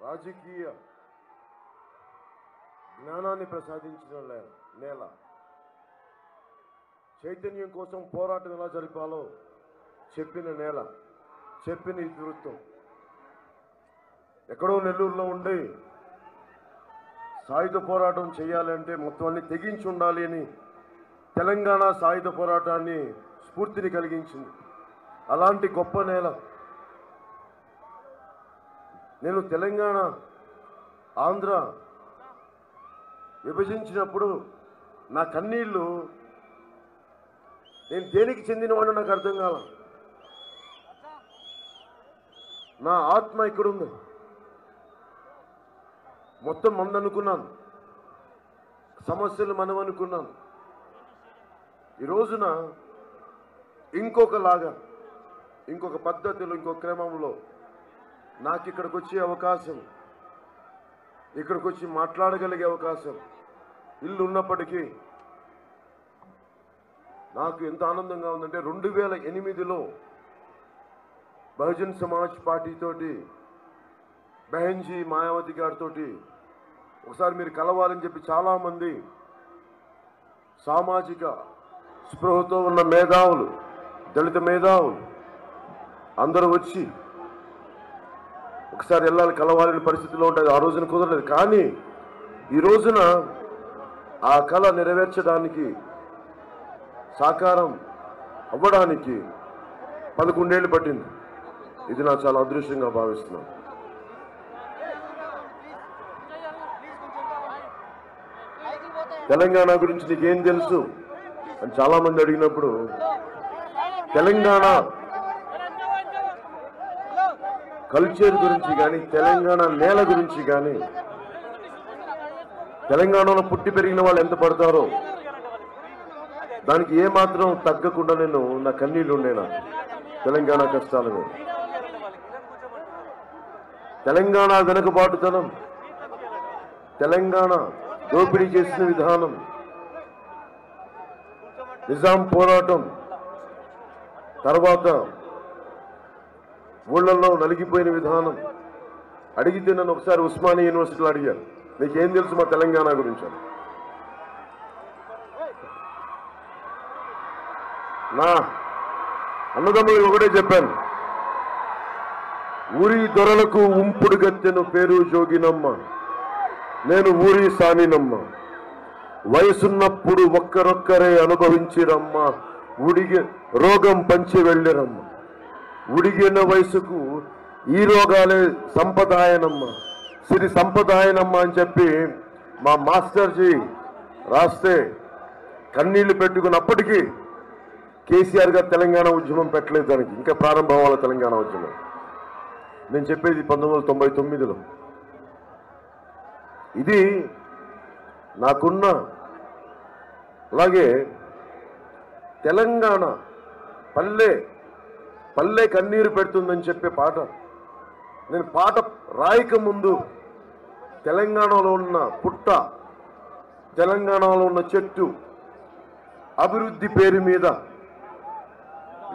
రాజకీయ జ్ఞానాన్ని ప్రసాదించిన నేల, చైతన్యం కోసం పోరాటం ఎలా జరిపాలో చెప్పిన నేల, చెప్పిన ఇతివృత్తం. ఎక్కడో నెల్లూరులో ఉండి సాయుధ పోరాటం చేయాలంటే మొత్తం అన్ని తెగించి ఉండాలి అని తెలంగాణ సాయుధ పోరాటాన్ని స్ఫూర్తిని కలిగించింది. అలాంటి గొప్ప నేల. నేను తెలంగాణ ఆంధ్ర విభజించినప్పుడు నా కన్నీళ్ళు, నేను దేనికి చెందినవాడిని నాకు అర్థం కాల. నా ఆత్మ ఇక్కడుంది, మొత్తం మందనుకున్నాను, సమస్యలు మనం అనుకున్నాను. ఈ రోజున ఇంకొకలాగా, ఇంకొక పద్ధతిలో, ఇంకొక క్రమంలో నాకు ఇక్కడికి వచ్చే అవకాశం, ఇక్కడికి వచ్చి మాట్లాడగలిగే అవకాశం ఇల్లు ఉన్నప్పటికీ నాకు ఎంత ఆనందంగా ఉందంటే 2008లో బహుజన్ సమాజ్ పార్టీ తోటి బెహన్జీ మాయావతి గారితో ఒకసారి మీరు కలవాలని చెప్పి చాలామంది సామాజిక స్పృహతో ఉన్న మేధావులు, దళిత మేధావులు అందరూ వచ్చి ఒకసారి వెళ్ళాలి, కలవాలని పరిస్థితిలో ఉంటుంది. ఆ రోజున కుదరలేదు. కానీ ఈ రోజున ఆ కళ నెరవేర్చడానికి, సాకారం అవ్వడానికి 11 ఏళ్ళు పట్టింది. ఇది నా చాలా అదృష్టంగా భావిస్తున్నాను. తెలంగాణ గురించి నీకేం తెలుసు అని చాలామంది అడిగినప్పుడు, తెలంగాణ కల్చర్ గురించి కానీ, తెలంగాణ నేల గురించి కానీ, తెలంగాణలో పుట్టి పెరిగిన వాళ్ళు ఎంత పడతారో దానికి ఏమాత్రం తగ్గకుండా నేను నా కన్నీళ్ళు ఉండేనా తెలంగాణ కష్టాల మీద. తెలంగాణ వెనుకబాటుతనం, తెలంగాణ దోపిడీ చేసిన విధానం, నిజాం పోరాటం, తర్వాత ఊళ్ళల్లో నలిగిపోయిన విధానం. అడిగితే నన్ను ఒకసారి ఉస్మానియా యూనివర్సిటీలో అడిగారు, నీకేం తెలుసు మా తెలంగాణ గురించి అని. నా అన్నదమ్ములు ఒకటే చెప్పాను, ఊరి దొరలకు ఉంపుడు గత్తెను పేరు జోగినమ్మ, నేను ఊరి సానినమ్మ, వయసున్నప్పుడు ఒక్కరొక్కరే అనుభవించిరమ్మ, ఉడిగి రోగం పంచి వెళ్ళిరమ్మ, ఉడిగిన వయసుకు ఈ రోగాలే సంపదాయనమ్మ, సిరి సంపదాయనమ్మ అని చెప్పి మా మాస్టర్జీ రాస్తే కన్నీళ్లు పెట్టుకున్నప్పటికీ కేసీఆర్ గారు తెలంగాణ ఉద్యమం పెట్టలేదు. దానికి ఇంకా ప్రారంభం అవ్వాలి తెలంగాణ ఉద్యమం. నేను చెప్పేది 1999లో. ఇది నాకున్న, అలాగే తెలంగాణ పల్లె పల్లె కన్నీరు పెడుతుందని చెప్పే పాట, నేను పాట రాయక ముందు తెలంగాణలో ఉన్న పుట్ట, తెలంగాణలో ఉన్న చెట్టు అభివృద్ధి పేరు మీద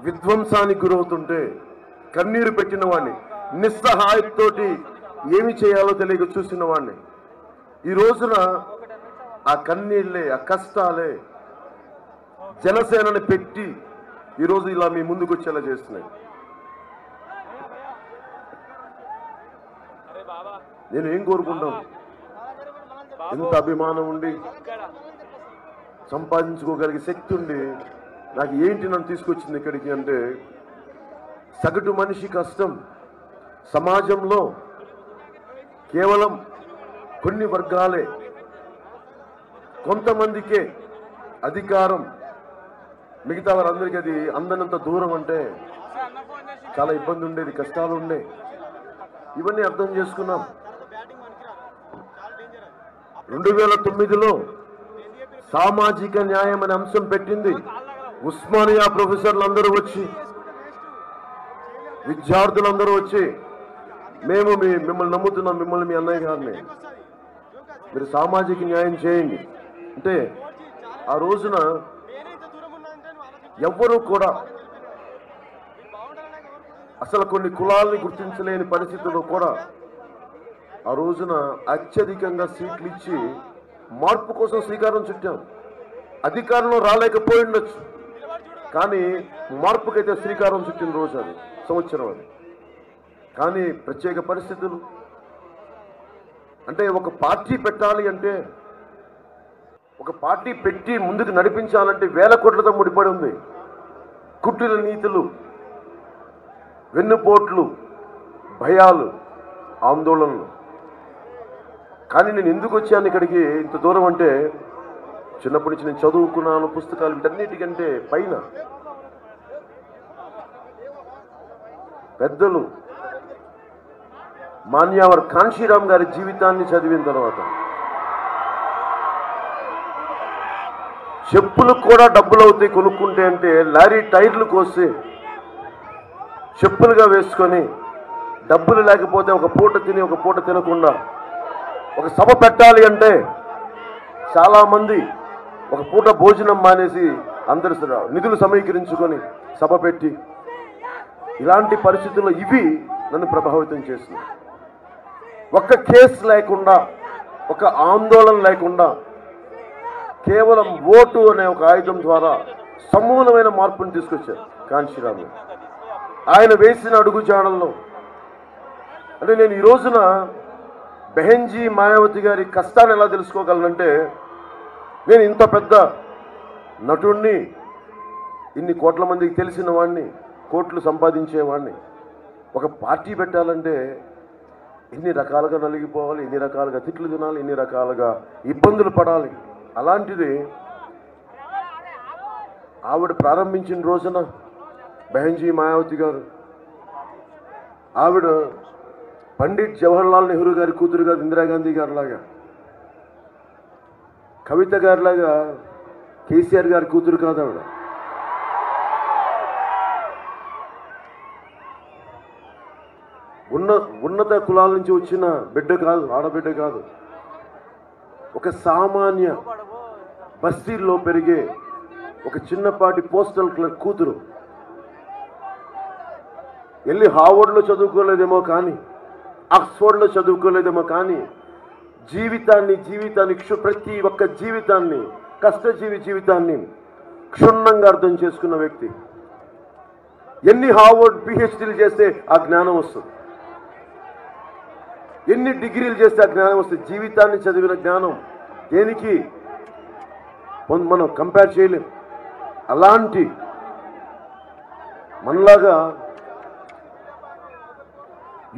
విధ్వంసానికి గురవుతుంటే కన్నీరు పెట్టిన వాడిని, నిస్సహాయతతోటి ఏమి చేయాలో తెలియక చూసిన వాడిని. ఈ రోజున ఆ కన్నీళ్ళే, ఆ కష్టాలే జనసేనని పెట్టి ఈరోజు ఇలా మీ ముందుకు వచ్చేలా చేస్తున్నాయి. నేను ఏం కోరుకుంటాను, ఎంత అభిమానం ఉండి సంపాదించుకోగలిగే శక్తి ఉండి నాకు ఏంటి నన్ను తీసుకొచ్చింది ఇక్కడికి అంటే, సగటు మనిషి కష్టం. సమాజంలో కేవలం కొన్ని వర్గాలే, కొంతమందికే అధికారం, మిగతా వారందరికీ అది అందనంత దూరం అంటే చాలా ఇబ్బంది ఉండేది, కష్టాలు ఉండే. ఇవన్నీ అర్థం చేసుకున్నాం. 2009లో సామాజిక న్యాయం అనే అంశం పెట్టింది. ఉస్మానియా ప్రొఫెసర్లు అందరూ వచ్చి, విద్యార్థులందరూ వచ్చి, మేము మిమ్మల్ని నమ్ముతున్నాం, మిమ్మల్ని మీ అన్నయ్య గారిని, మీరు సామాజిక న్యాయం చేయండి అంటే ఆ రోజున ఎవ్వరూ కూడా అసలు కొన్ని కులాలని గుర్తించలేని పరిస్థితుల్లో కూడా ఆ రోజున అత్యధికంగా సీట్లు ఇచ్చి మార్పు కోసం శ్రీకారం చుట్టాం. అధికారంలో రాలేకపోయి ఉండొచ్చు, కానీ మార్పుకైతే శ్రీకారం చుట్టిన రోజు అది, సంవత్సరం అది. కానీ ప్రత్యేక పరిస్థితులు అంటే ఒక పార్టీ పెట్టాలి అంటే, ఒక పార్టీ పెట్టి ముందుకు నడిపించాలంటే వేల కోట్లతో ముడిపడి ఉంది. కుట్టిల నీతులు, వెన్నుపోట్లు, భయాలు, ఆందోళనలు. కానీ నేను ఎందుకు వచ్చాను ఇక్కడికి ఇంత దూరం అంటే, చిన్నప్పటి నుంచి నేను చదువుకున్నాను, పుస్తకాలు, వీటన్నిటికంటే పైన పెద్దలు మాన్యావర్ కాంశీరామ్ గారి జీవితాన్ని చదివిన తర్వాత, చెప్పులు కూడా డబ్బులు అవుతాయి కొనుక్కుంటే అంటే, లారీ టైర్లు కోసి చెప్పులుగా వేసుకొని డబ్బులు లేకపోతే ఒక పూట తిని ఒక పూట తినకుండా ఒక సభ పెట్టాలి అంటే చాలామంది ఒక పూట భోజనం మానేసి అందరు నిధులు సమీకరించుకొని సభ పెట్టి, ఇలాంటి పరిస్థితుల్లో ఇవి నన్ను ప్రభావితం చేస్తున్నాయి. ఒక్క కేసు లేకుండా, ఒక ఆందోళన లేకుండా, కేవలం ఓటు అనే ఒక ఆయుధం ద్వారా సమూలమైన మార్పును తీసుకొచ్చారు కాంశీరామ్. ఆయన వేసిన అడుగుజాడల్లో అంటే నేను ఈ రోజున బెహెన్జీ మాయావతి గారి కష్టాన్ని ఎలా తెలుసుకోగలనంటే, నేను ఇంత పెద్ద నటుడిని, ఇన్ని కోట్ల మందికి తెలిసిన వాడిని, కోట్లు సంపాదించేవాడిని, ఒక పార్టీ పెట్టాలంటే ఎన్ని రకాలుగా నలిగిపోవాలి, ఎన్ని రకాలుగా తిట్లు తినాలి, ఎన్ని రకాలుగా ఇబ్బందులు పడాలి. అలాంటిది ఆవిడ ప్రారంభించిన రోజున బెహెన్జీ మాయావతి గారు, ఆవిడ పండిట్ జవహర్లాల్ నెహ్రూ గారి కూతురు కాదు, ఇందిరాగాంధీ గారిలాగా, కవిత గారిలాగా కేసీఆర్ గారి కూతురు కాదు. ఆవిడ ఉన్నత కులాల నుంచి వచ్చిన బిడ్డ కాదు, ఆడబిడ్డ కాదు. ఒక సామాన్య బస్తీల్లో పెరిగే ఒక చిన్నపాటి పోస్టల్ క్లర్క్ కూతురు. వెళ్ళి హార్వర్డ్లో చదువుకోలేదేమో కానీ, ఆక్స్ఫర్డ్లో చదువుకోలేదేమో కానీ, జీవితాన్ని ప్రతి ఒక్క జీవితాన్ని, కష్టజీవి జీవితాన్ని క్షుణ్ణంగా అర్థం చేసుకున్న వ్యక్తి. ఎన్ని హార్వర్డ్ పిహెచ్డీలు చేస్తే ఆ జ్ఞానం వస్తుంది, ఎన్ని డిగ్రీలు చేస్తే ఆ జ్ఞానం వస్తుంది. జీవితాన్ని చదివిన జ్ఞానం దేనికి మనం కంపేర్ చేయలేం. అలాంటి మనలాగా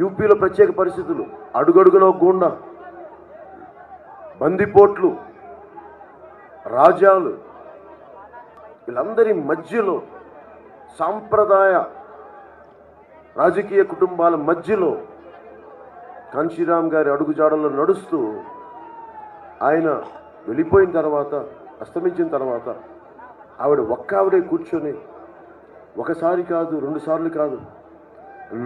యూపీలో ప్రత్యేక పరిస్థితులు, అడుగడుగులో గూండా, బందిపోట్లు, రాజాలు, వీళ్ళందరి మధ్యలో, సాంప్రదాయ రాజకీయ కుటుంబాల మధ్యలో కాంశీరామ్ గారి అడుగుజాడల్లో నడుస్తూ, ఆయన వెళ్ళిపోయిన తర్వాత, అస్తమించిన తర్వాత, ఆవిడే కూర్చొని ఒకసారి కాదు, 2 సార్లు కాదు,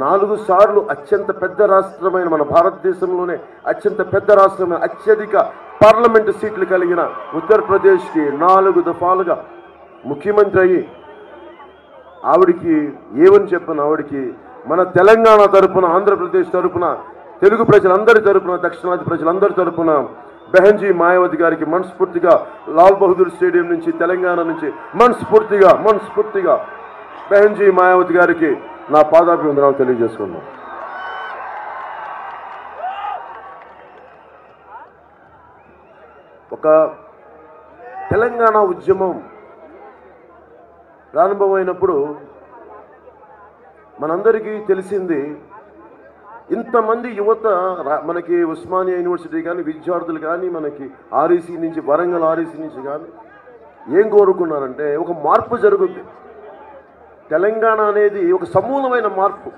4 సార్లు అత్యంత పెద్ద రాష్ట్రమైన, మన భారతదేశంలోనే అత్యంత పెద్ద రాష్ట్రమైన, అత్యధిక పార్లమెంటు సీట్లు కలిగిన ఉత్తరప్రదేశ్కి 4 దఫాలుగా ముఖ్యమంత్రి అయ్యి, ఆవిడికి ఏమని చెప్పను, ఆవిడికి మన తెలంగాణ తరపున, ఆంధ్రప్రదేశ్ తరపున, తెలుగు ప్రజలందరి తరపున, దక్షిణాది ప్రజలందరి తరపున బెహెన్జీ మాయావతి గారికి మనస్ఫూర్తిగా లాల్ బహదూర్ స్టేడియం నుంచి, తెలంగాణ నుంచి మనస్ఫూర్తిగా బెహెన్జీ మాయావతి గారికి నా పాదాభివందనాలు తెలియజేసుకున్నాను. ఒక తెలంగాణ ఉద్యమం ప్రారంభమైనప్పుడు మనందరికీ తెలిసింది, ఇంతమంది యువత మనకి ఉస్మానియా యూనివర్సిటీ కానీ, విద్యార్థులు కానీ, మనకి ఆర్ఈసీ నుంచి, వరంగల్ ఆర్ఈసీ నుంచి కానీ ఏం కోరుకున్నారంటే, ఒక మార్పు జరుగుద్ది. తెలంగాణ అనేది ఒక సమూలమైన మార్పు,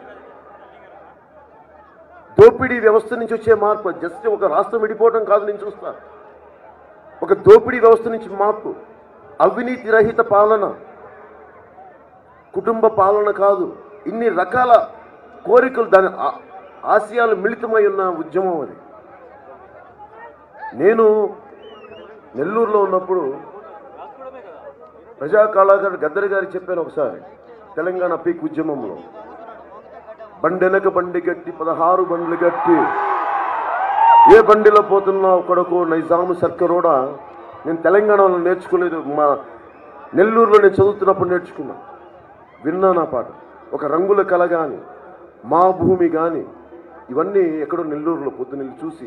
దోపిడీ వ్యవస్థ నుంచి వచ్చే మార్పు. జస్ట్ ఒక రాష్ట్రం విడిపోవడం కాదు నేను చూస్తా, ఒక దోపిడీ వ్యవస్థ నుంచి మార్పు, అవినీతి రహిత పాలన, కుటుంబ పాలన కాదు, ఇన్ని రకాల కోరికలు, దాని ఆశయాలు మిళితమై ఉన్న ఉద్యమం అది. నేను నెల్లూరులో ఉన్నప్పుడు ప్రజా కళాకారుడు గద్దర్ గారికి చెప్పాను ఒకసారి, తెలంగాణ పీక్ ఉద్యమంలో, బండెనక బండి గట్టి 16 బండ్లు గట్టి ఏ బండిలో పోతున్నా కొడుకు నైజాము సర్కరోడా నేను తెలంగాణలో నేర్చుకోలేదు, మా నెల్లూరులో నేను చదువుతున్నప్పుడు నేర్చుకున్నా, విన్నా నా పాట. ఒక రంగుల కళ కానీ, మా భూమి కానీ, ఇవన్నీ ఎక్కడో నెల్లూరులో పొద్దున్న చూసి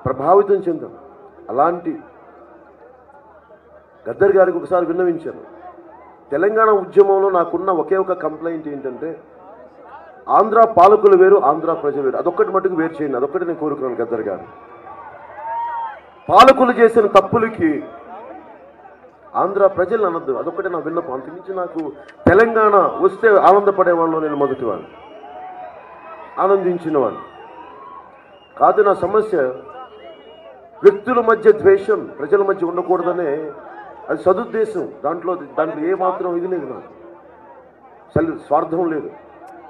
ప్రభావితం చెందాం. అలాంటి గద్దర్ గారికి ఒకసారి విన్నవించాను. తెలంగాణ ఉద్యమంలో నాకున్న ఒకే ఒక కంప్లైంట్ ఏంటంటే, ఆంధ్ర పాలకులు వేరు, ఆంధ్ర ప్రజలు వేరు. అదొక్కటి మటుకు వేరు చేయండి, అదొక్కటి నేను కోరుకున్నాను గద్దర్ గారు. పాలకులు చేసిన తప్పులకి ఆంధ్ర ప్రజలు అనొద్దు, అదొక్కటే నా విన్నపం. అంతకుమించి నాకు తెలంగాణ వస్తే ఆనందపడేవాళ్ళు నేను మొదటివాడిని, ఆనందించినవాడిని కాదు. నా సమస్య వ్యక్తుల మధ్య ద్వేషం ప్రజల మధ్య ఉండకూడదనే, అది సదుద్దేశం. దాంట్లో ఏమాత్రం ఇది లేదు, నాకు స్వార్థం లేదు.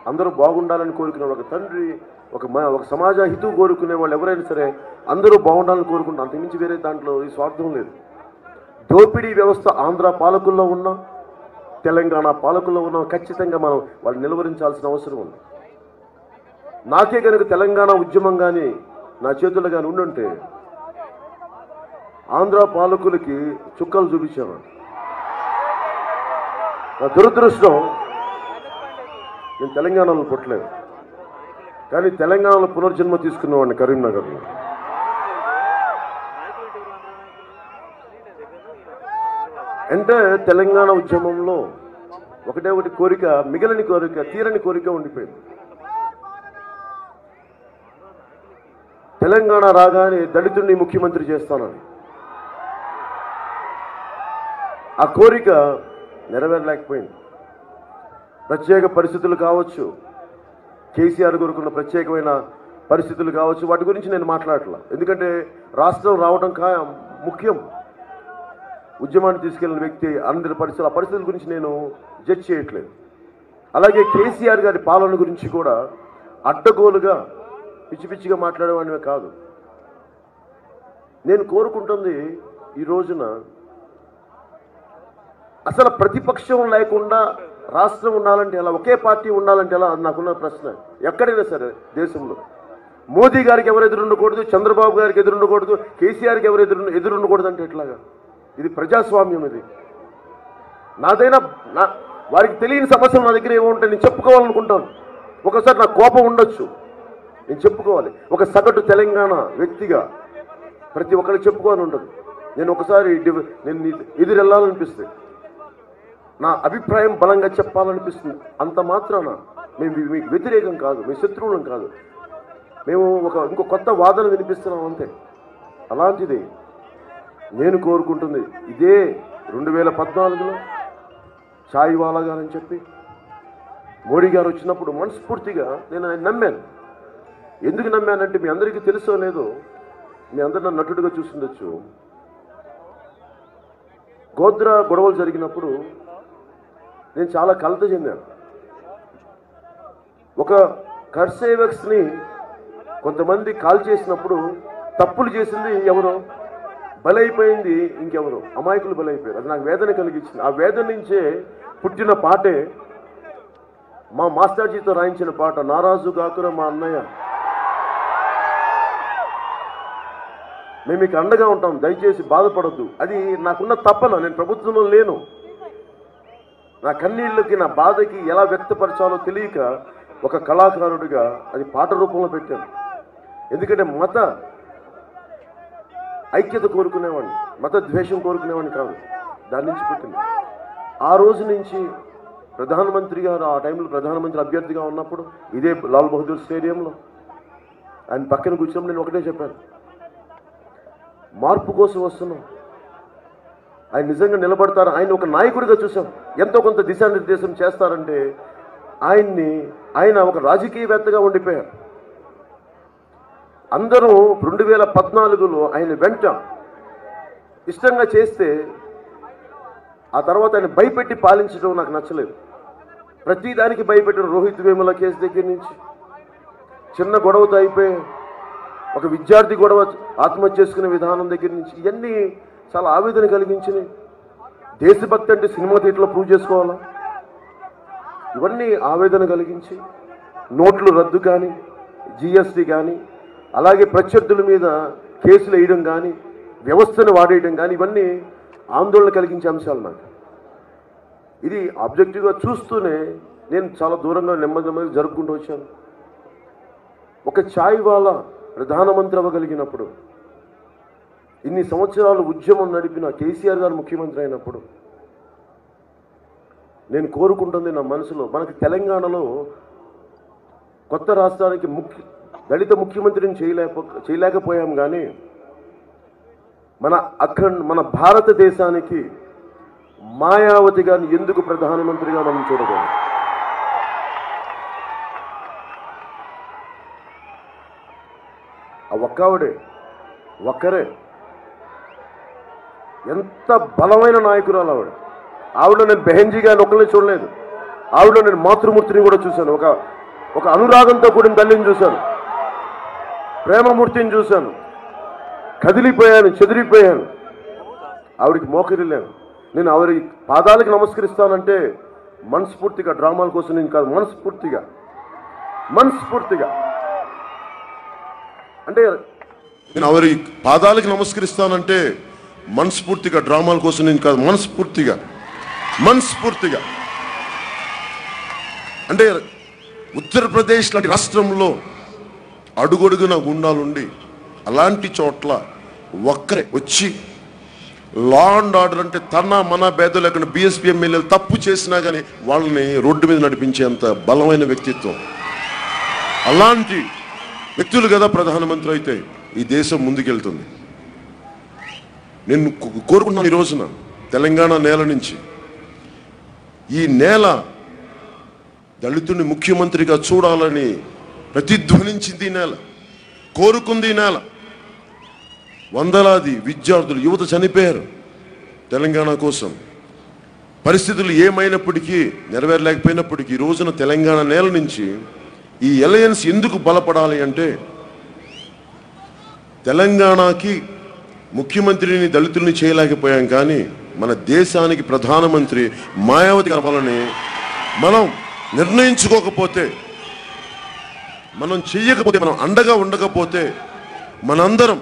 అందరూ బాగుండాలని కోరుకునే ఒక తండ్రి, ఒక సమాజ హితువు కోరుకునే వాళ్ళు ఎవరైనా సరే అందరూ బాగుండాలని కోరుకుంటారు. అంతకుమించి వేరే దాంట్లో ఈ స్వార్థం లేదు. దోపిడీ వ్యవస్థ ఆంధ్ర పాలకుల్లో ఉన్నా, తెలంగాణ పాలకుల్లో ఉన్నా ఖచ్చితంగా మనం వాళ్ళు నిలువరించాల్సిన అవసరం ఉంది. నాకే కనుక తెలంగాణ ఉద్యమం కానీ నా చేతుల్లో కానీ ఉండుంటే ఆంధ్ర పాలకులకి చుక్కలు చూపించాను. నా దురదృష్టం, నేను తెలంగాణలో పుట్టలేదు, కానీ తెలంగాణలో పునర్జన్మ తీసుకున్నవాడిని కరీంనగర్లో. అంటే తెలంగాణ ఉద్యమంలో ఒకటే ఒకటి కోరిక, మిగిలిన కోరిక, తీరని కోరిక ఉండిపోయింది. తెలంగాణ రాగానే దళితుడిని ముఖ్యమంత్రి చేస్తానని ఆ కోరిక నెరవేరలేకపోయింది. ప్రత్యేక పరిస్థితులు కావచ్చు, కేసీఆర్ కోరుకున్న ప్రత్యేకమైన పరిస్థితులు కావచ్చు, వాటి గురించి నేను మాట్లాడట్లా. ఎందుకంటే రాష్ట్రం రావడం ముఖ్యం. ఉద్యమాన్ని తీసుకెళ్లిన వ్యక్తి అందరి పరిస్థితులు, ఆ పరిస్థితుల గురించి నేను జడ్జ్ చేయట్లేదు. అలాగే కేసీఆర్ గారి పాలన గురించి కూడా అడ్డగోలుగా పిచ్చి పిచ్చిగా మాట్లాడేవాడివే కాదు. నేను కోరుకుంటుంది ఈ రోజున అసలు ప్రతిపక్షం లేకుండా రాష్ట్రం ఉండాలంటే ఎలా, ఒకే పార్టీ ఉండాలంటే ఎలా, అది నాకున్న ప్రశ్న. ఎక్కడైనా సరే దేశంలో మోదీ గారికి ఎవరు ఎదురుండకూడదు, చంద్రబాబు గారికి ఎదురుండకూడదు, కేసీఆర్కి ఎవరు ఎదురుండకూడదు అంటే ఎట్లాగా? ఇది ప్రజాస్వామ్యం. ఇది నాదైనా వారికి తెలియని సమస్యలు నా దగ్గర ఏముంటాయి, నేను చెప్పుకోవాలనుకుంటాను. ఒకసారి నాకు కోపం ఉండొచ్చు, నేను చెప్పుకోవాలి. ఒక సగటు తెలంగాణ వ్యక్తిగా ప్రతి ఒక్కరికి చెప్పుకోవాలని ఉంటుంది. నేను ఒకసారి నేను ఎదురెళ్ళాలనిపిస్తే, నా అభిప్రాయం బలంగా చెప్పాలనిపిస్తుంది. అంత మాత్రాన మేము మీకు వ్యతిరేకం కాదు, మీ శత్రువులం కాదు, మేము ఇంకో కొత్త వాదన వినిపిస్తున్నాం అంతే. అలాంటిది నేను కోరుకుంటుంది ఇదే 2014లో చాయ్వాలా గారని చెప్పి మోడీ గారు వచ్చినప్పుడు మనస్ఫూర్తిగా నేను ఆయన నమ్మాను. ఎందుకు నమ్మానంటే మీ అందరికీ తెలుసో లేదో, మీ అందరు నన్ను నటుడిగా చూస్తుండొచ్చు. గోద్రా గొడవలు జరిగినప్పుడు నేను చాలా కలత చెందాను. ఒక కర్సేవక్స్ని కొంతమంది కాల్ చేసినప్పుడు తప్పులు చేసింది ఎవరో, బలైపోయింది ఇంకెవరో, అమాయకులు బలైపోయారు. అది నాకు వేదన కలిగించింది. ఆ వేదన నుంచే పుట్టిన పాటే మా మాస్టర్జీతో రాయించిన పాట, నారాజు గాకుర మా అన్నయ్య, మేము మీకు అండగా ఉంటాం, దయచేసి బాధపడద్దు. అది నాకున్న తప్పన, నేను ప్రభుత్వంలో లేను. నా కన్నీళ్ళకి, నా బాధకి ఎలా వ్యక్తపరచాలో తెలియక ఒక కళాకారుడిగా అది పాట రూపంలో పెట్టాను. ఎందుకంటే మత ఐక్యత కోరుకునేవాడిని, మత ద్వేషం కోరుకునేవాడిని కాదు. దాని నుంచి పెట్టింది. ఆ రోజు నుంచి ప్రధానమంత్రి గారు, ఆ టైంలో ప్రధానమంత్రి అభ్యర్థిగా ఉన్నప్పుడు ఇదే లాల్ బహదూర్ స్టేడియంలో ఆయన పక్కన కూర్చున్నప్పుడు నేను ఒకటే చెప్పాను, మార్పు కోసం వస్తున్నాం, ఆయన నిజంగా నిలబడతారు, ఆయన ఒక నాయకుడిగా చూసాం, ఎంతో కొంత దిశానిర్దేశం చేస్తారంటే ఆయన ఒక రాజకీయవేత్తగా ఉండిపోయారు. అందరూ 2014లో ఆయన వెంట ఇష్టంగా చేస్తే ఆ తర్వాత ఆయన భయపెట్టి పాలించడం నాకు నచ్చలేదు. ప్రతిదానికి భయపెట్టిన రోహిత్ వేముల కేసు దగ్గర నుంచి చిన్న గొడవతో అయిపోయి ఒక విద్యార్థి గొడవ ఆత్మహత్య చేసుకునే విధానం దగ్గర నుంచి ఇవన్నీ చాలా ఆవేదన కలిగించినాయి. దేశభక్తి అంటే సినిమా థియేటర్లో ప్రూవ్ చేసుకోవాలా, ఇవన్నీ ఆవేదన కలిగించి నోట్లు రద్దు కానీ, జిఎస్టీ కానీ, అలాగే ప్రత్యర్థుల మీద కేసులు వేయడం కానీ, వ్యవస్థను వాడేయడం కానీ, ఇవన్నీ ఆందోళన కలిగించే అంశాలు నాకు. ఇది ఆబ్జెక్టివ్గా చూస్తూనే నేను చాలా దూరంగా నెమ్మది జరుపుకుంటూ వచ్చాను. ఒక ఛాయ్ వాలా ప్రధానమంత్రి అవ్వగలిగినప్పుడు, ఇన్ని సంవత్సరాలు ఉద్యమం నడిపిన కేసీఆర్ గారు ముఖ్యమంత్రి అయినప్పుడు, నేను కోరుకుంటుంది నా మనసులో, మనకి తెలంగాణలో కొత్త రాష్ట్రానికి దళిత ముఖ్యమంత్రిని చేయలేకపోయాం, కానీ మన భారతదేశానికి మాయావతి గారిని ఎందుకు ప్రధానమంత్రిగా మనం చూడగలం? ఆ ఒక్కరే ఎంత బలమైన నాయకురాలు ఆవిడ నేను బెహెన్జీ గారిని ఒకరిని చూడలేదు. ఆవిడ నేను మాతృమూర్తిని కూడా చూశాను. ఒక అనురాగంతో కూడిన తల్లిని చూశాను, ప్రేమమూర్తిని చూశాను. కదిలిపోయాను, చెదిరిపోయాను. ఆవిడికి మోకరిల్లాను. నేను ఆవిడ పాదాలకు నమస్కరిస్తానంటే మనస్ఫూర్తిగా, డ్రామాల కోసం నేను కాదు, మనస్ఫూర్తిగా అంటే నేను ఆవిడ పాదాలకు నమస్కరిస్తానంటే మనస్ఫూర్తిగా, డ్రామాల కోసం నేను కాదు, మనస్ఫూర్తిగా అంటే ఉత్తరప్రదేశ్ లాంటి రాష్ట్రంలో అడుగడుగున గుండాలుండి అలాంటి చోట్ల ఒక్కరే వచ్చి లా అండ్ ఆర్డర్ అంటే మన భేదం లేకుండా బీఎస్పీ ఎమ్మెల్యేలు తప్పు చేసినా కానీ వాళ్ళని రోడ్డు మీద నడిపించేంత బలమైన వ్యక్తిత్వం. అలాంటి వ్యక్తులు కదా ప్రధానమంత్రి అయితే ఈ దేశం ముందుకెళ్తుంది. నేను కోరుకుంటున్నాను ఈ రోజున తెలంగాణ నేల నుంచి, ఈ నేల దళితుడిని ముఖ్యమంత్రిగా చూడాలని ప్రతిధ్వనించింది ఈ నేల, కోరుకుంది ఈ నేల. వందలాది విద్యార్థులు, యువత చనిపోయారు తెలంగాణ కోసం. పరిస్థితులు ఏమైనప్పటికీ, నెరవేరలేకపోయినప్పటికీ ఈ రోజున తెలంగాణ నేల నుంచి ఈ అలయన్స్ ఎందుకు బలపడాలి అంటే, తెలంగాణకి ముఖ్యమంత్రిని దళితుల్ని చేయలేకపోయాం, కానీ మన దేశానికి ప్రధానమంత్రి మాయావతి కావాలని మనం నిర్ణయించుకోకపోతే, మనం చెయ్యకపోతే, మనం అండగా ఉండకపోతే మనందరం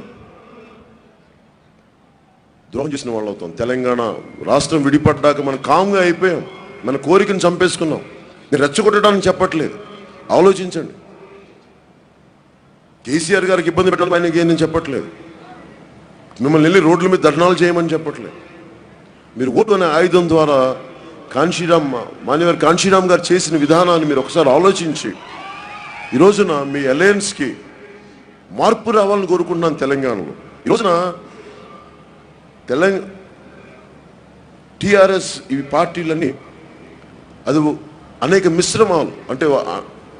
ద్రోహం చేసిన వాళ్ళు అవుతాం. తెలంగాణ రాష్ట్రం విడిపడ్డాక మనం కామ్గా అయిపోయాం, మన కోరికను చంపేసుకున్నాం. నేను రెచ్చగొట్టడానికి చెప్పట్లేదు, ఆలోచించండి. కేసీఆర్ గారికి ఇబ్బంది పెట్టాలి ఆయనకి నేను చెప్పట్లేదు, మిమ్మల్ని వెళ్ళి రోడ్ల మీద ధర్నాలు చేయమని చెప్పట్లేదు. మీరు ఓటు అనే ఆయుధం ద్వారా మాన్యవర్ కాంశీరామ్ గారు చేసిన విధానాన్ని మీరు ఒకసారి ఆలోచించి ఈ రోజున మీ అలయన్స్కి మార్పు రావాలని కోరుకుంటున్నాను. తెలంగాణలో ఈ రోజున టీఆర్ఎస్ ఈ పార్టీలన్నీ అది అనేక మిశ్రమాలు, అంటే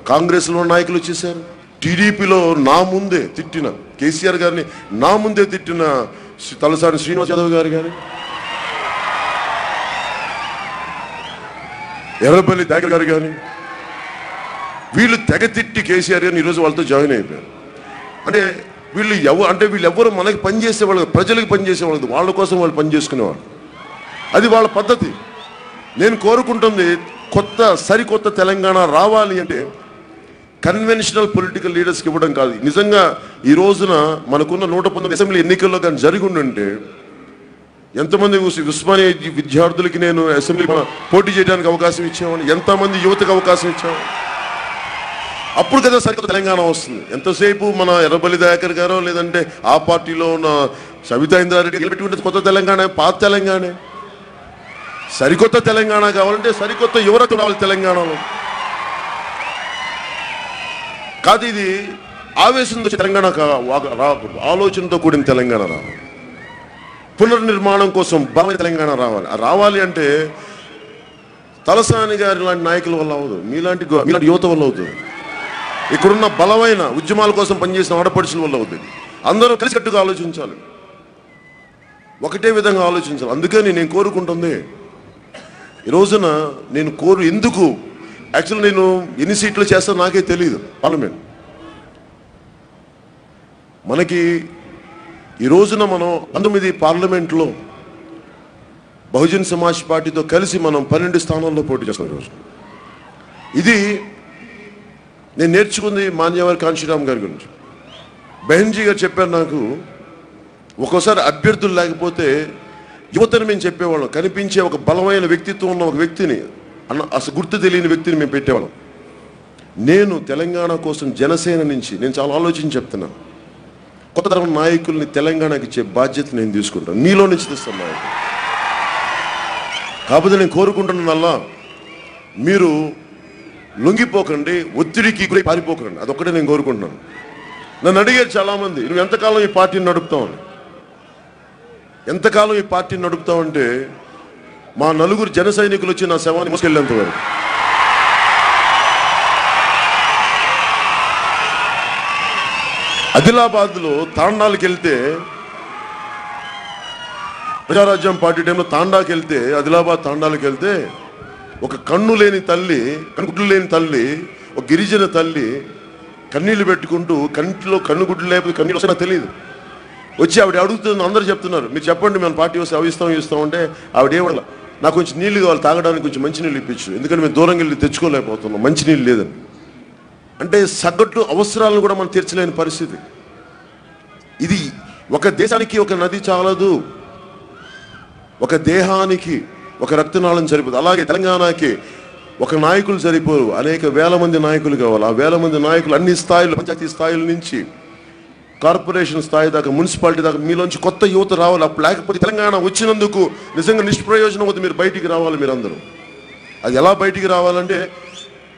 కాంగ్రెస్లో నాయకులు వచ్చేసారు, టీడీపీలో నా ముందే తిట్టిన కేసీఆర్ గారిని, నా ముందే తిట్టిన తలసాని శ్రీనివాస్ యాదవ్ గారు కానీ, ఎర్రబల్లి దాకర్ గారు కానీ, వీళ్ళు తెగ తిట్టి కేసీఆర్ గారిని ఈరోజు వాళ్ళతో జాయిన్ అయిపోయారు. అంటే వీళ్ళెవ్వరు మనకి పనిచేసేవాళ్ళు, ప్రజలకు పనిచేసేవాళ్ళు, వాళ్ళ కోసం వాళ్ళు పనిచేసుకునేవాళ్ళు. అది వాళ్ళ పద్ధతి. నేను కోరుకుంటుంది సరికొత్త తెలంగాణ రావాలి అంటే కన్వెన్షనల్ పొలిటికల్ లీడర్స్కి ఇవ్వడం కాదు. నిజంగా ఈ రోజున మనకున్న 119 అసెంబ్లీ ఎన్నికల్లో కానీ జరిగి ఉండుంటే ఎంతమంది ఉస్మానియా విద్యార్థులకి నేను అసెంబ్లీ పోటీ చేయడానికి అవకాశం ఇచ్చామని, ఎంతమంది యువతకు అవకాశం ఇచ్చాము. అప్పుడు కదా సరికొత్త తెలంగాణ వస్తుంది. ఎంతసేపు మన ఎర్రబల్లి దయాకర్ గారో లేదంటే ఆ పార్టీలో ఉన్న సవితా ఇంద్రారెడ్డి గెలిపెట్టుకుంటే కొత్త తెలంగాణ, పాత తెలంగాణ. సరికొత్త తెలంగాణ కావాలంటే సరికొత్త యువత రావాలి తెలంగాణలో. కాదు, ఇది ఆవేశంతో తెలంగాణ రాకూడదు, ఆలోచనతో కూడిన తెలంగాణ రావాలి. పునర్నిర్మాణం కోసం బలమైన తెలంగాణ రావాలి అంటే తలసాని గారి లాంటి నాయకుల వల్ల అవ్వదు, మీలాంటి యువత వల్ల అవుతుంది. ఇక్కడున్న బలమైన ఉద్యమాల కోసం పనిచేసిన ఆడపడుచుల వల్ల అవుతుంది. అందరూ కలిసికట్టుగా ఆలోచించాలి, ఒకటే విధంగా ఆలోచించాలి. అందుకని నేను కోరుకుంటుంది ఈ రోజున ఎందుకు యాక్చువల్ నేను ఎన్ని సీట్లు చేస్తాను నాకే తెలియదు. పార్లమెంట్ మనకి ఈ రోజున మనం 19 పార్లమెంట్లో బహుజన్ సమాజ్ పార్టీతో కలిసి మనం 12 స్థానాల్లో పోటీ చేస్తాం ఈరోజు. ఇది నేను నేర్చుకుంది మాన్యవర్ కాంశీరామ్ గారి గురించి. బెహన్జీ గారు చెప్పారు నాకు, ఒక్కోసారి అభ్యర్థులు లేకపోతే యువతని మేము చెప్పేవాళ్ళం, కనిపించే ఒక బలమైన వ్యక్తిత్వం ఉన్న ఒక వ్యక్తిని అసలు గుర్తు తెలియని వ్యక్తిని మేము పెట్టేవాళ్ళం. నేను తెలంగాణ కోసం జనసేన నుంచి నేను చాలా ఆలోచించి చెప్తున్నాను, కొత్త తరం నాయకుల్ని తెలంగాణకి ఇచ్చే బాధ్యత నేను తీసుకుంటాను, మీలో నుంచి తెస్తాను నాయకులు. కాకపోతే నేను కోరుకుంటున్నదల్లా మీరు లొంగిపోకండి, ఒత్తిడికి పారిపోకండి, అదొక్కటే నేను కోరుకుంటున్నాను. నన్ను అడిగారు చాలామంది, నువ్వు ఎంతకాలం ఈ పార్టీని నడుపుతావని. ఎంతకాలం ఈ పార్టీని నడుపుతావంటే మా నలుగురు జన సైనికులు వచ్చి నా శవాన్ని మోసుకెళ్ళేంత వరకు. ఆదిలాబాద్లో తాండాలకు వెళ్తే, ప్రజారాజ్యం పార్టీ టైంలో తాండాకి వెళ్తే, ఆదిలాబాద్ తాండాలకు వెళ్తే ఒక కన్ను లేని తల్లి, కన్నుగుడ్లు లేని తల్లి, ఒక గిరిజన తల్లి కన్నీళ్లు పెట్టుకుంటూ, కంటిలో కన్నుగుడ్లు లేకపోతే కన్నీళ్ళు వస్తే నాకు తెలియదు, వచ్చి ఆవిడ అడుగుతుంది. అందరూ చెప్తున్నారు మీరు చెప్పండి మేము పార్టీ వస్తే అవి ఇస్తామంటే ఆవిడ ఏమడలా, నాకు కొంచెం నీళ్ళు కావాలి తాగడానికి, కొంచెం మంచినీళ్ళు ఇప్పించు, ఎందుకంటే మేము దూరంగా వెళ్ళి తెచ్చుకోలేకపోతున్నాం, మంచినీళ్ళు లేదని. అంటే సగటు అవసరాలను కూడా మనం తీర్చలేని పరిస్థితి. ఇది ఒక దేశానికి ఒక నది చాలదు, ఒక దేహానికి ఒక రక్తనాళం సరిపోదు. అలాగే తెలంగాణకి ఒక నాయకులు సరిపోరు, అనేక వేల మంది నాయకులు కావాలి. ఆ వేల మంది నాయకులు అన్ని స్థాయిలు, పంచాయతీ స్థాయిల నుంచి కార్పొరేషన్ స్థాయి దాకా, మున్సిపాలిటీ దాకా మీలోంచి కొత్త యువత రావాలి. అప్పుడు లేకపోతే తెలంగాణ వచ్చినందుకు నిజంగా నిష్ప్రయోజనం అవుతుంది. మీరు బయటికి రావాలి మీరందరూ. అది ఎలా బయటికి రావాలంటే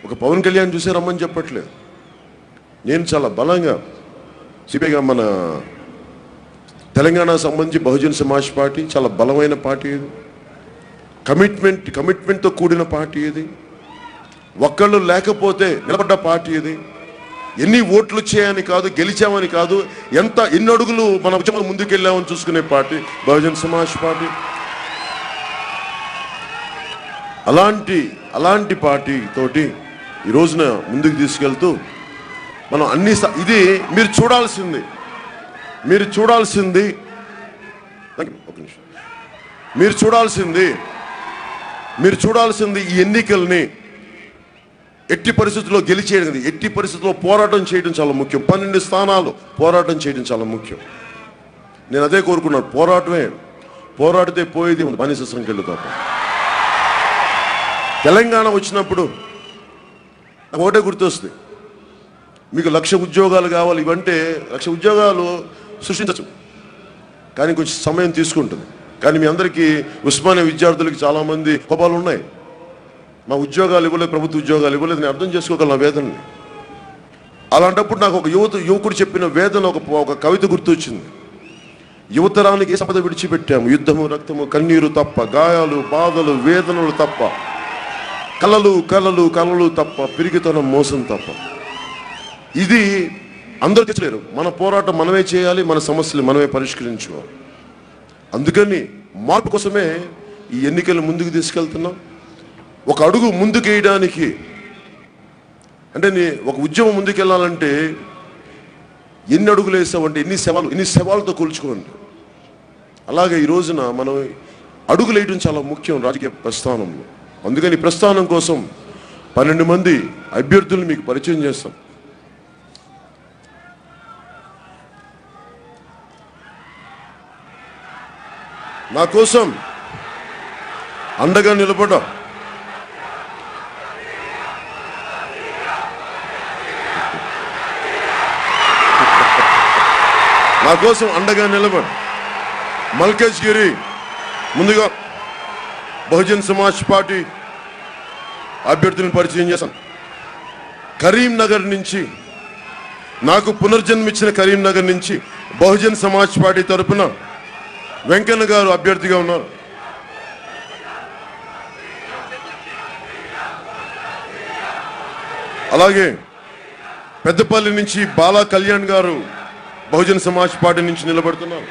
ఒక పవన్ కళ్యాణ్ చూసే రమ్మని చెప్పట్లేదు. నేను చాలా బలంగా సిపిఐగా మన తెలంగాణ సంబంధించి బహుజన్ సమాజ్ పార్టీ చాలా బలమైన పార్టీ, ఇది కమిట్మెంట్తో కూడిన పార్టీ, ఇది ఒక్కళ్ళు లేకపోతే నిలబడ్డ పార్టీ, ఇది ఎన్ని ఓట్లు వచ్చాయని కాదు, గెలిచామని కాదు, ఎన్ని అడుగులు మన ఉద్యమం ముందుకెళ్ళామని చూసుకునే పార్టీ బహుజన్ సమాజ్ పార్టీ. అలాంటి పార్టీ తోటి ఈ రోజున ముందుకు తీసుకెళ్తూ మనం ఇది మీరు చూడాల్సింది ఈ ఎన్నికల్ని ఎట్టి పరిస్థితుల్లో గెలిచేయడం, ఎట్టి పరిస్థితుల్లో పోరాటం చేయడం చాలా ముఖ్యం. 12 స్థానాలు పోరాటం చేయడం చాలా ముఖ్యం. నేను అదే కోరుకున్నాను, పోరాడితే పోయేది బానిస సంఖ్యలు తప్ప. తెలంగాణ వచ్చినప్పుడు నాకు ఒకటే గుర్తొస్తుంది, మీకు 1,00,000 ఉద్యోగాలు కావాలి, ఇవంటే 1,00,000 ఉద్యోగాలు సృష్టించచ్చు, కానీ కొంచెం సమయం తీసుకుంటుంది. కానీ మీ అందరికీ ఉస్మానియా విద్యార్థులకి చాలామంది కోపాలు ఉన్నాయి, మా ఉద్యోగాలు ఇవ్వలేదు, ప్రభుత్వ ఉద్యోగాలు ఇవ్వలేదు. నేను అర్థం చేసుకోగలను ఆ వేదనని. అలాంటప్పుడు నాకు ఒక యువకుడు చెప్పిన వేదన, ఒక కవిత గుర్తొచ్చింది. యువతరానికి ఏ సంపద విడిచిపెట్టాము, యుద్ధము, రక్తము, కన్నీరు తప్ప, గాయాలు, బాధలు, వేదనలు తప్ప, కలలు తప్ప, పిరిగితనం, మోసం తప్ప. ఇది అందరూ తెచ్చలేరు. మన పోరాటం మనమే చేయాలి, మన సమస్యలు మనమే పరిష్కరించుకోవాలి. అందుకని మార్పు కోసమే ఈ ఎన్నికలు ముందుకు తీసుకెళ్తున్నాం. ఒక అడుగు ముందుకు వేయడానికి, అంటే ఒక ఉద్యమం ముందుకెళ్ళాలంటే ఎన్ని అడుగులు వేసామంటే ఎన్ని సవాళ్ళతో కూల్చుకోండి. అలాగే ఈ రోజున మనం అడుగులు వేయడం చాలా ముఖ్యం రాజకీయ ప్రస్థానంలో. అందుకని ప్రస్థానం కోసం 12 మంది అభ్యర్థులను మీకు పరిచయం చేస్తాం. నా కోసం అండగా నిలబడ్డా మల్కేజ్గిరి ముందుగా బహుజన్ సమాజ్ పార్టీ అభ్యర్థులను పరిచయం చేశాను. కరీంనగర్ నుంచి, నాకు పునర్జన్మిచ్చిన కరీంనగర్ నుంచి బహుజన్ సమాజ్ పార్టీ తరఫున వెంకన్న గారు అభ్యర్థిగా ఉన్నారు. అలాగే పెద్దపల్లి నుంచి బాలా కళ్యాణ్ గారు బహుజన్ సమాజ్ పార్టీ నుంచి నిలబడుతున్నారు.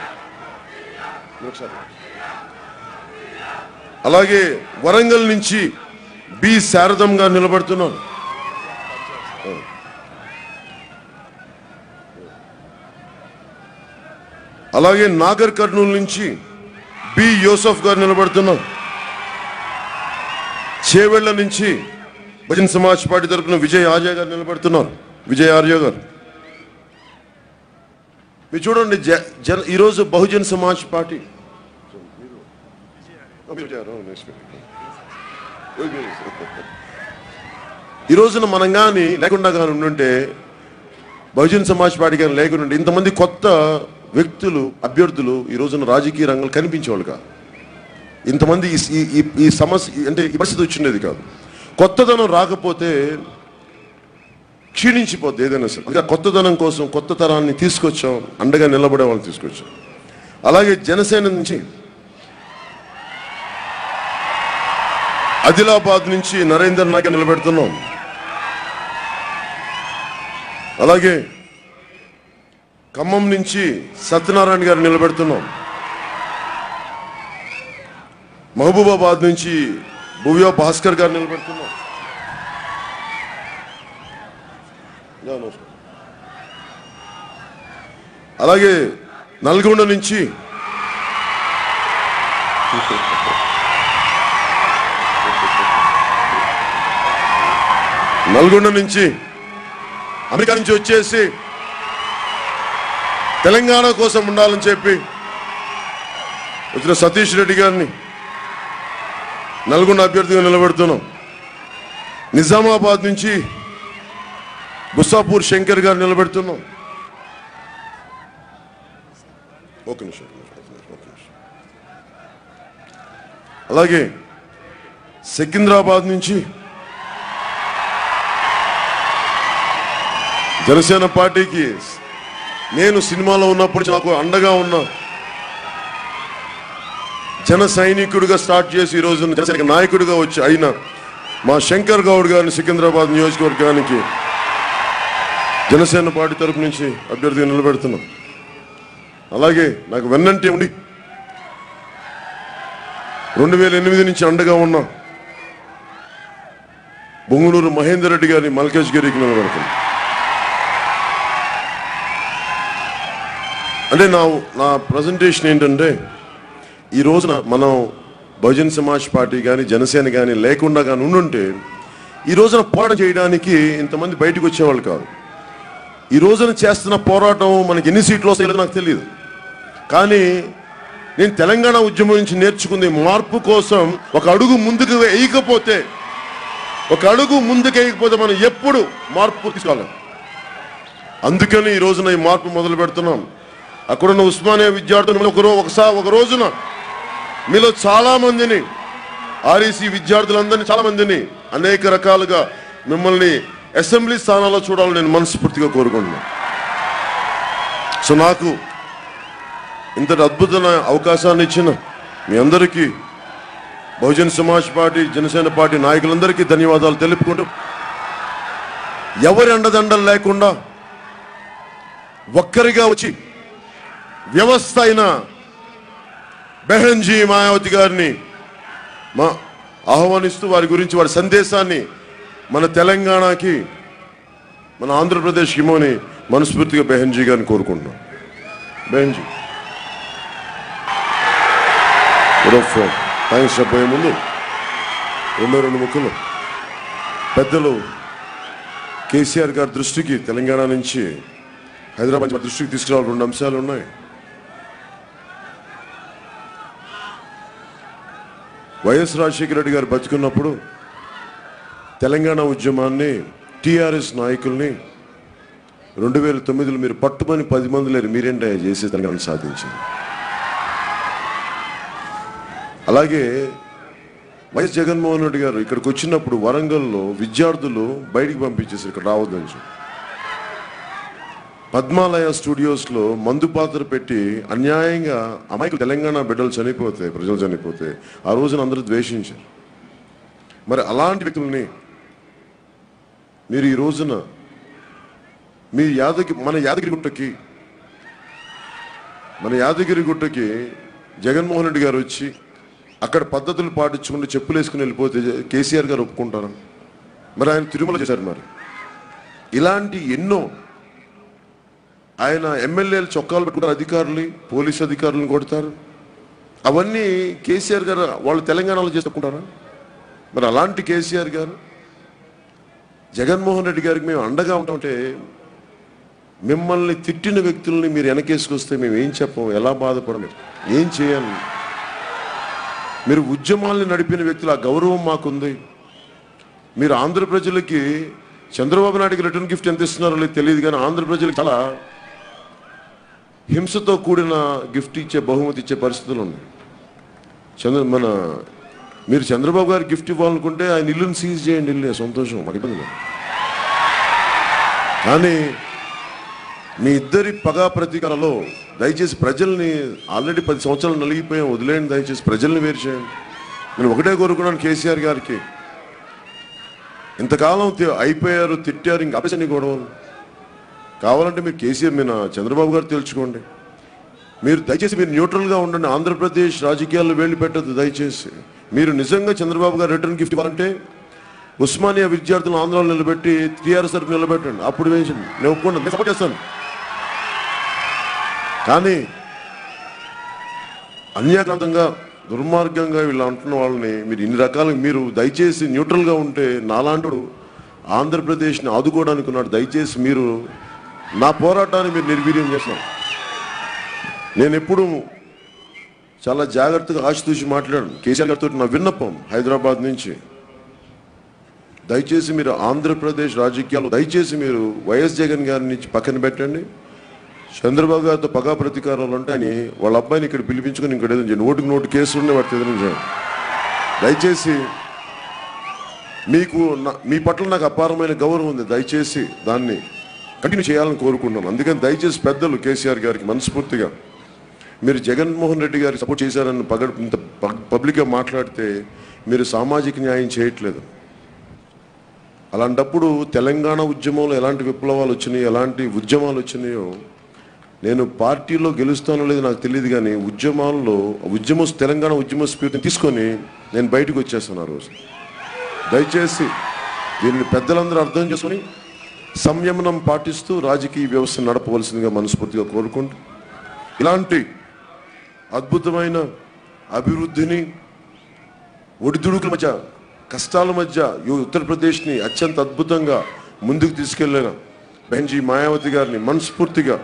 అలాగే వరంగల్ నుంచి బి శారదం గారు నిలబడుతున్నారు. అలాగే నాగర్ కర్నూలు నుంచి బి యూసఫ్ గారు నిలబడుతున్నారు. చేవెళ్ల నుంచి బహుజన్ సమాజ్ పార్టీ తరఫున విజయ్ ఆర్య గారు నిలబడుతున్నారు. మీరు చూడండి, ఈరోజు బహుజన్ సమాజ్ పార్టీ ఈ రోజున మనం కానీ లేకుండా కానీ ఉండుంటే, బహుజన్ సమాజ్ పార్టీ కానీ లేకుండా ఇంతమంది కొత్త వ్యక్తులు, అభ్యర్థులు ఈ రోజున రాజకీయ రంగంలో కనిపించేవాళ్ళు కాదు. ఇంతమంది ఈ సమస్య అంటే ఈ పరిస్థితి వచ్చిండేది కాదు. కొత్తదనం రాకపోతే క్షీణించిపోద్ది ఏదైనా సరే. ఇంకా కొత్తదనం కోసం కొత్త తరాన్ని తీసుకొచ్చాం, అండగా నిలబడే వాళ్ళని తీసుకొచ్చాం. అలాగే జనసేన నుంచి ఆదిలాబాద్ నుంచి నరేందర్ నాయక్ నిలబెడుతున్నాం. అలాగే ఖమ్మం నుంచి సత్యనారాయణ గారు నిలబెడుతున్నాం. మహబూబాబాద్ నుంచి భువ్యా భాస్కర్ గారు నిలబెడుతున్నాం. అలాగే నల్గొండ నుంచి అమెరికా నుంచి వచ్చేసి తెలంగాణ కోసం ఉండాలని చెప్పి వచ్చిన సతీష్ రెడ్డి గారిని నల్గొండ అభ్యర్థిగా నిలబెడుతున్నాం. నిజామాబాద్ నుంచి గుస్సాపూర్ శంకర్ గారు నిలబెడుతున్నాం. ఒక నిమిషం. అలాగే సికింద్రాబాద్ నుంచి జనసేన పార్టీకి నేను సినిమాలో ఉన్నప్పుడు నాకు అండగా ఉన్న జన సైనికుడిగా స్టార్ట్ చేసి ఈ రోజు జనసేన నాయకుడిగా వచ్చి అయిన మా శంకర్ గౌడ్ గారిని సికింద్రాబాద్ నియోజకవర్గానికి జనసేన పార్టీ తరపు నుంచి అభ్యర్థిగా నిలబెడుతున్నాం. అలాగే నాకు వెన్నంటే ఉండి 2008 నుంచి అండగా ఉన్న బొంగుళూరు మహేందర్ రెడ్డి గారిని మల్కాజ్గిరికి నిలబెడుతున్నాం. అంటే నా ప్రజెంటేషన్ ఏంటంటే, ఈ రోజున మనం బహుజన్ సమాజ్ పార్టీ కానీ జనసేన కానీ లేకుండా కానీ ఉండుంటే ఈ రోజున పోరాటం చేయడానికి ఇంతమంది బయటకు వచ్చేవాళ్ళు కాదు. ఈ రోజున చేస్తున్న పోరాటం మనకి ఎన్ని సీట్లు వస్తాయో నాకు తెలియదు. కానీ నేను తెలంగాణ ఉద్యమం నుంచి నేర్చుకుంది, మార్పు కోసం ఒక అడుగు ముందుకు వేయకపోతే మనం ఎప్పుడు మార్పు తీసుకోవాలి. అందుకని ఈ రోజున ఈ మార్పు మొదలు పెడుతున్నాం. అక్కడున్న ఉస్మానియా విద్యార్థులు ఒక రోజున మీలో చాలా మందిని, ఆర్ఈసీ విద్యార్థులందరినీ చాలా మందిని అనేక రకాలుగా మిమ్మల్ని అసెంబ్లీ స్థానాల్లో చూడాలని నేను మనస్ఫూర్తిగా కోరుకుంటున్నాను. సో నాకు ఇంతటి అద్భుతమైన అవకాశాన్ని ఇచ్చిన మీ అందరికీ, బహుజన్ సమాజ్ పార్టీ జనసేన పార్టీ నాయకులందరికీ ధన్యవాదాలు తెలుపుకుంటూ, ఎవరి అండదండలు లేకుండా ఒక్కరిగా వచ్చి వ్యవస్థ అయిన బెహన్జీ మాయావతి గారిని ఆహ్వానిస్తూ వారి గురించి వారి సందేశాన్ని మన తెలంగాణకి, మన ఆంధ్రప్రదేశ్కి ఇమ్మని మనస్ఫూర్తిగా బెహన్జీ గారిని కోరుకుంటున్నాం. బెహన్జీ థ్యాంక్స్ చెప్పబోయే ముందు రెండు ముక్కలు పెద్దలు కేసీఆర్ గారి దృష్టికి, తెలంగాణ నుంచి హైదరాబాద్ దృష్టికి తీసుకురావాలి 2 అంశాలు ఉన్నాయి. వైఎస్ రాజశేఖర రెడ్డి గారు బతుకున్నప్పుడు తెలంగాణ ఉద్యమాన్ని, టీఆర్ఎస్ నాయకుల్ని 2009లో మీరు పట్టుమని 10 మంది లేరు, మీరేంటి చేసే తెలంగాణ సాధించింది. అలాగే వైఎస్ జగన్మోహన్ రెడ్డి గారు ఇక్కడికి వచ్చినప్పుడు వరంగల్లో విద్యార్థులు బయటికి పంపించేసారు, ఇక్కడ రావద్దని చెప్పి. పద్మాలయ స్టూడియోస్లో మందు పాత్ర పెట్టి అన్యాయంగా అమాయకులు తెలంగాణ బిడ్డలు చనిపోతే, ప్రజలు చనిపోతే ఆ రోజున అందరూ ద్వేషించారు. మరి అలాంటి వ్యక్తుల్ని మీరు ఈ రోజున మీ మన యాదగిరి గుట్టకి జగన్మోహన్ రెడ్డి గారు వచ్చి అక్కడ పద్ధతులు పాటించుకుంటూ చెప్పులు వేసుకుని వెళ్ళిపోతే కేసీఆర్ గారు ఒప్పుకుంటారా? మరి ఆయన తిరుమల చేశారు. మరి ఇలాంటి ఎన్నో, ఆయన ఎమ్మెల్యేలు చొక్కాలు పెట్టుకుంటారు, అధికారులు పోలీసు అధికారులను కొడతారు. అవన్నీ కేసీఆర్ గారు వాళ్ళు తెలంగాణలో చేసుకుంటారా? మరి అలాంటి కేసీఆర్ గారు జగన్మోహన్ రెడ్డి గారికి మేము అండగా ఉంటామంటే మిమ్మల్ని తిట్టిన వ్యక్తుల్ని మీరు వెనకేసుకొస్తే మేము ఏం చెప్పం, ఎలా బాధపడము, ఏం చేయాలి? మీరు ఉద్యమాల్ని నడిపిన వ్యక్తులు, ఆ గౌరవం మాకుంది. మీరు ఆంధ్ర ప్రజలకి చంద్రబాబు నాయుడికి రిటర్న్ గిఫ్ట్ ఎంత ఇస్తున్నారో లేదు తెలియదు, కానీ ఆంధ్ర ప్రజలకు చాలా హింసతో కూడిన గిఫ్ట్ ఇచ్చే, బహుమతి ఇచ్చే పరిస్థితులు ఉన్నాయి. మీరు చంద్రబాబు గారికి గిఫ్ట్ ఇవ్వాలనుకుంటే ఆయన ఇల్లుని సీజ్ చేయండి, ఇల్లు సంతోషం, మాకు ఇబ్బంది లేదు. కానీ మీ ఇద్దరి పగా ప్రతీకారాలో దయచేసి ప్రజల్ని, ఆల్రెడీ 10 సంవత్సరాలు నలిగిపోయాం, వదిలేయండి, దయచేసి ప్రజల్ని వేరు చేయండి. నేను ఒకటే కోరుకున్నాను కేసీఆర్ గారికి, ఇంతకాలం అయిపోయారు, తిట్టారు, ఇంకా ఆపేసండి గొడవలు. కావాలంటే మీరు కేసీఆర్, మీరు చంద్రబాబు గారు తెలుసుకోండి. మీరు దయచేసి మీరు న్యూట్రల్గా ఉండండి, ఆంధ్రప్రదేశ్ రాజకీయాల్లో వేళ్ళు పెట్టద్దు దయచేసి. మీరు నిజంగా చంద్రబాబు గారు రిటర్న్ గిఫ్ట్ ఇవ్వాలంటే ఉస్మానియా విద్యార్థులను ఆంధ్రాలో నిలబెట్టి టీఆర్ఎస్ తరఫు నిలబెట్టండి, అప్పుడు వేసింది నేను ఒప్పుకున్నాను, నేను సపోర్ట్ చేస్తాను. కానీ అన్యాక్రాంతంగా, దుర్మార్గంగా వీళ్ళు అంటున్న వాళ్ళని మీరు ఇన్ని రకాలుగా, మీరు దయచేసి న్యూట్రల్గా ఉంటే నాలాంటి ఆంధ్రప్రదేశ్ని ఆదుకోవడానికి ఉన్నాడు. దయచేసి మీరు నా పోరాటాన్ని మీరు నిర్వీర్యం చేస్తున్నారు. నేను ఎప్పుడు చాలా జాగ్రత్తగా ఆచితూచి మాట్లాడాను కేసీఆర్ గారితో. నా విన్నపం హైదరాబాద్ నుంచి, దయచేసి మీరు ఆంధ్రప్రదేశ్ రాజకీయాలు దయచేసి మీరు వైఎస్ జగన్ గారి నుంచి పక్కన పెట్టండి. చంద్రబాబు గారితో పగా ప్రతీకారాలు ఉంటాయని వాళ్ళ అబ్బాయిని ఇక్కడ పిలిపించుకొని ఇక్కడ ఏదో చేయండి, నోటికి నోటు కేసులు ఉన్నాయి, వాటి ఎదిరించండి. దయచేసి మీ పట్ల నాకు అపారమైన గౌరవం ఉంది, దయచేసి దాన్ని కంటిన్యూ చేయాలని కోరుకుంటున్నాను. అందుకని దయచేసి పెద్దలు కేసీఆర్ గారికి మనస్ఫూర్తిగా, మీరు జగన్మోహన్ రెడ్డి గారికి సపోర్ట్ చేశారని ఇంత పబ్లిక్గా మాట్లాడితే మీరు సామాజిక న్యాయం చేయట్లేదు. అలాంటప్పుడు తెలంగాణ ఉద్యమంలో ఎలాంటి విప్లవాలు వచ్చినాయి, ఎలాంటి ఉద్యమాలు వచ్చినాయో, నేను పార్టీలో గెలుస్తానో లేదో నాకు తెలియదు, కానీ తెలంగాణ ఉద్యమ స్ఫూర్తిని తీసుకొని నేను బయటకు వచ్చేస్తాను ఆ రోజు. దయచేసి దీనిని పెద్దలందరూ అర్థం చేసుకొని సంయమనం పాటిస్తూ రాజకీయ వ్యవస్థ నడపవలసిందిగా మనస్ఫూర్తిగా కోరుకుంటూ, ఇలాంటి అద్భుతమైన అభివృద్ధిని ఒడిదుడుకుల మధ్య, కష్టాల మధ్య ఉత్తరప్రదేశ్ని అత్యంత అద్భుతంగా ముందుకు తీసుకెళ్లిన బెంజీ మాయావతి గారిని మనస్ఫూర్తిగా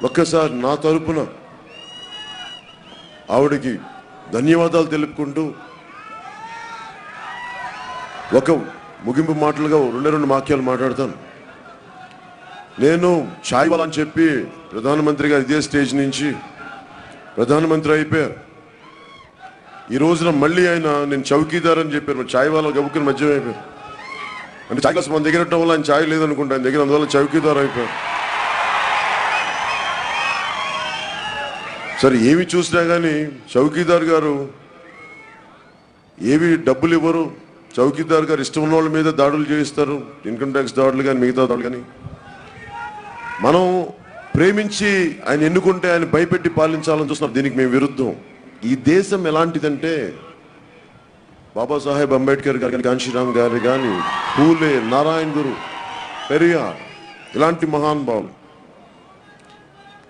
ఒక్కసారి నా తరపున ఆవిడకి ధన్యవాదాలు తెలుపుకుంటూ, ఒక ముగింపు మాటలుగా 2 వాక్యాలు మాట్లాడతాను. నేను చాయ్ వాలా అని చెప్పి ప్రధానమంత్రిగా ఇదే స్టేజ్ నుంచి ప్రధానమంత్రి అయిపోయారు. ఈ రోజున మళ్ళీ నేను చౌకీదార్ అని చెప్పారు. చాయ్ వాళ్ళ గబుక్కుని మధ్య అయిపోయారు. అంటే చాయ్ గ్లాస్ మన దగ్గర ఉండటం వల్ల ఆయన చాయ్ లేదనుకుంటా ఆయన దగ్గర, అందువల్ల చౌకీదార్ అయిపోయారు. సరే, ఏమి చూసినా కానీ చౌకీదార్ గారు ఏవి డబ్బులు ఇవ్వరు. చౌకీదార్ గారు ఇష్టం ఉన్న వాళ్ళ మీద దాడులు చేయిస్తారు, ఇన్కమ్ ట్యాక్స్ దాడులు కానీ మిగతా దాడులు కానీ. మనం ప్రేమించి ఆయన ఎన్నుకుంటే ఆయన భయపెట్టి పాలించాలని చూస్తున్నాం. దీనికి మేము విరుద్ధం. ఈ దేశం ఎలాంటిదంటే బాబాసాహెబ్ అంబేద్కర్ గారు కానీ, కాంశీరామ్ గారు కానీ, పూలే, నారాయణ గురు, పెరియార్ ఇలాంటి మహానుభావులు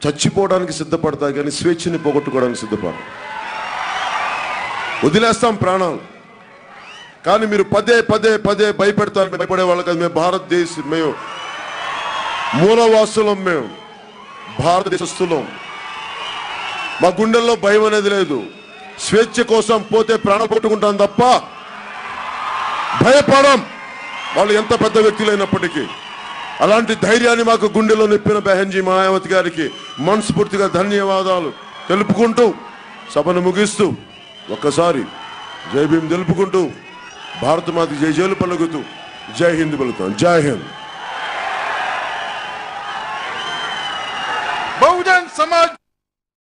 చచ్చిపోవడానికి సిద్ధపడతాయి కానీ స్వేచ్ఛని పోగొట్టుకోవడానికి సిద్ధపడతారు. వదిలేస్తాం ప్రాణాలు, కానీ మీరు పదే పదే పదే భయపెడతారు. భయపడే వాళ్ళకి మేము భారతదేశం, మేము మూలవాసులం, మేము భారతదేశస్తులం. మా గుండెల్లో భయం అనేది లేదు. స్వేచ్ఛ కోసం పోతే ప్రాణాలు కొట్టుకుంటాం తప్ప భయపడం, వాళ్ళు ఎంత పెద్ద వ్యక్తులైనప్పటికీ. అలాంటి ధైర్యాన్ని మాకు గుండెలో నింపిన బెహన్జీ మాయావతి గారికి మనస్ఫూర్తిగా ధన్యవాదాలు తెలుపుకుంటూ సభను ముగిస్తూ ఒక్కసారి జై భీమ్ తెలుపుకుంటూ భారతమాత జై జైలు పలుకుతూ జై హింద్ పలుకుతాం. జై హింద్. बहुजन समाज